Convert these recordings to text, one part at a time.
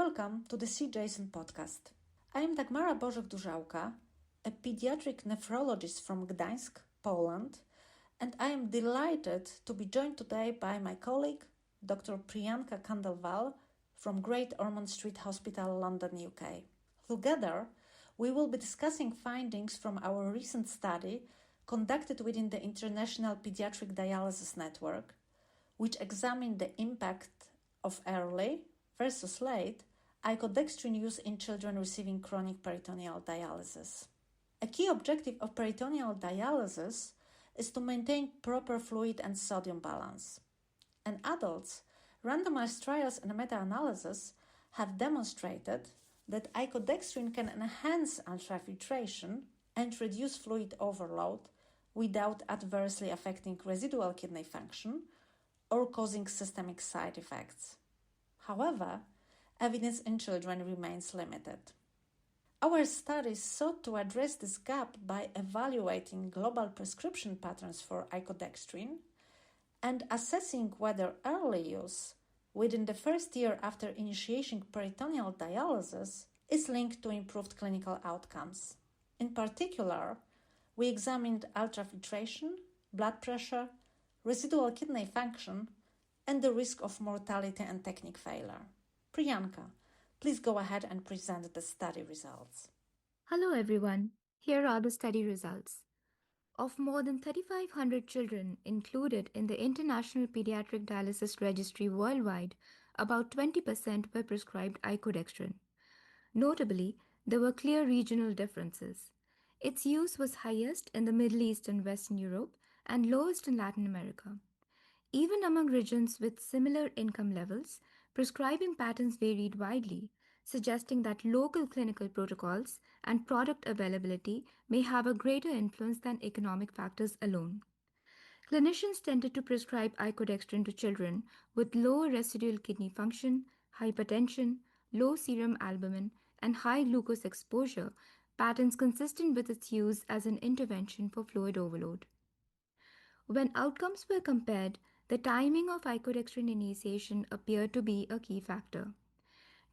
Welcome to the See Jason podcast. I am Dagmara Borzych-Dużałka, a pediatric nephrologist from Gdańsk, Poland, and I am delighted to be joined today by my colleague, Dr. Priyanka Khandelval from Great Ormond Street Hospital, London, UK. Together, we will be discussing findings from our recent study conducted within the International Pediatric Dialysis Network, which examined the impact of early versus late Icodextrin use in children receiving chronic peritoneal dialysis. A key objective of peritoneal dialysis is to maintain proper fluid and sodium balance. In adults, randomized trials and meta-analysis have demonstrated that Icodextrin can enhance ultrafiltration and reduce fluid overload without adversely affecting residual kidney function or causing systemic side effects. However, evidence in children remains limited. Our studies sought to address this gap by evaluating global prescription patterns for Icodextrin and assessing whether early use within the first year after initiating peritoneal dialysis is linked to improved clinical outcomes. In particular, we examined ultrafiltration, blood pressure, residual kidney function, and the risk of mortality and technique failure. Priyanka, please go ahead and present the study results. Hello everyone, here are the study results. Of more than 3,500 children included in the International Pediatric Dialysis Registry worldwide, about 20% were prescribed Icodextrin. Notably, there were clear regional differences. Its use was highest in the Middle East and Western Europe and lowest in Latin America. Even among regions with similar income levels, prescribing patterns varied widely, suggesting that local clinical protocols and product availability may have a greater influence than economic factors alone. Clinicians tended to prescribe Icodextrin to children with low residual kidney function, hypertension, low serum albumin, and high glucose exposure, patterns consistent with its use as an intervention for fluid overload. When outcomes were compared, the timing of Icodextrin initiation appeared to be a key factor.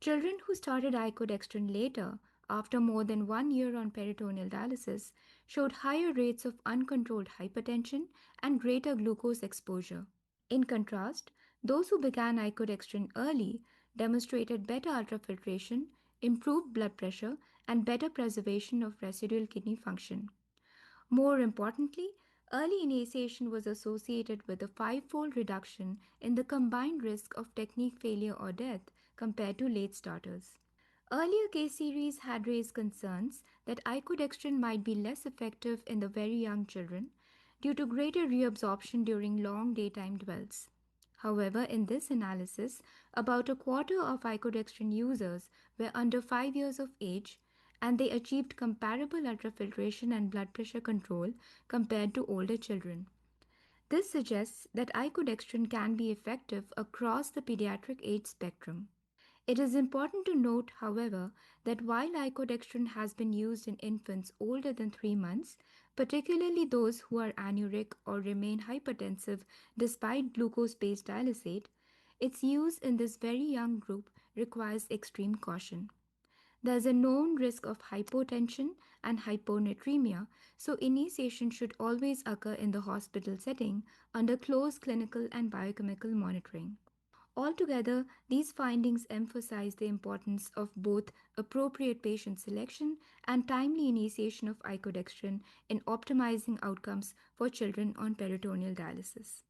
Children who started Icodextrin later, after more than 1 year on peritoneal dialysis, showed higher rates of uncontrolled hypertension and greater glucose exposure. In contrast, those who began Icodextrin early demonstrated better ultrafiltration, improved blood pressure, and better preservation of residual kidney function. More importantly, early initiation was associated with a 5-fold reduction in the combined risk of technique failure or death compared to late starters. Earlier case series had raised concerns that Icodextrin might be less effective in the very young children due to greater reabsorption during long daytime dwells. However, in this analysis, about a quarter of Icodextrin users were under 5 years of age, and they achieved comparable ultrafiltration and blood pressure control compared to older children. This suggests that Icodextrin can be effective across the pediatric age spectrum. It is important to note, however, that while Icodextrin has been used in infants older than 3 months, particularly those who are anuric or remain hypertensive despite glucose-based dialysate, its use in this very young group requires extreme caution. There is a known risk of hypotension and hyponatremia, so initiation should always occur in the hospital setting under close clinical and biochemical monitoring. Altogether, these findings emphasize the importance of both appropriate patient selection and timely initiation of Icodextrin in optimizing outcomes for children on peritoneal dialysis.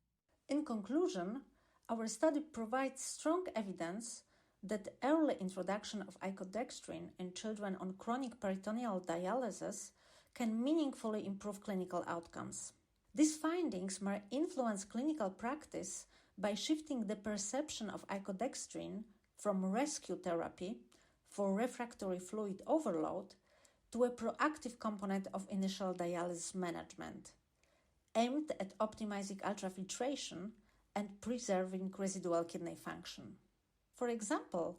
In conclusion, our study provides strong evidence that early introduction of Icodextrin in children on chronic peritoneal dialysis can meaningfully improve clinical outcomes. These findings may influence clinical practice by shifting the perception of Icodextrin from rescue therapy for refractory fluid overload to a proactive component of initial dialysis management, aimed at optimizing ultrafiltration and preserving residual kidney function. For example,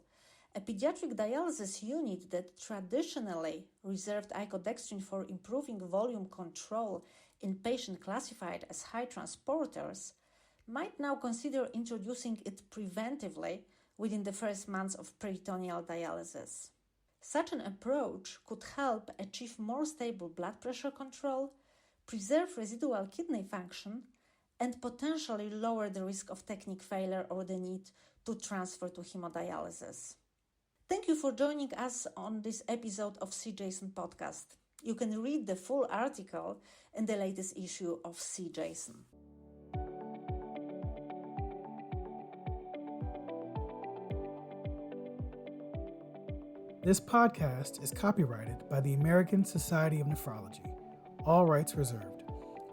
a pediatric dialysis unit that traditionally reserved Icodextrin for improving volume control in patients classified as high transporters might now consider introducing it preventively within the first months of peritoneal dialysis. Such an approach could help achieve more stable blood pressure control, preserve residual kidney function, and potentially lower the risk of technique failure or the need to transfer to hemodialysis. Thank you for joining us on this episode of CJSON podcast. You can read the full article in the latest issue of CJSON. This podcast is copyrighted by the American Society of Nephrology. All rights reserved.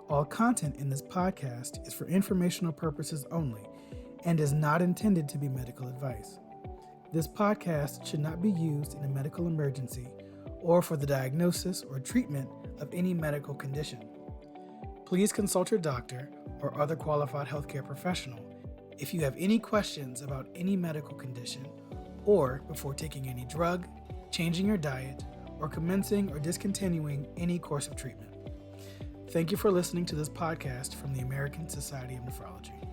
All content in this podcast is for informational purposes only and is not intended to be medical advice. This podcast should not be used in a medical emergency or for the diagnosis or treatment of any medical condition. Please consult your doctor or other qualified healthcare professional if you have any questions about any medical condition or before taking any drug, changing your diet, or commencing or discontinuing any course of treatment. Thank you for listening to this podcast from the American Society of Nephrology.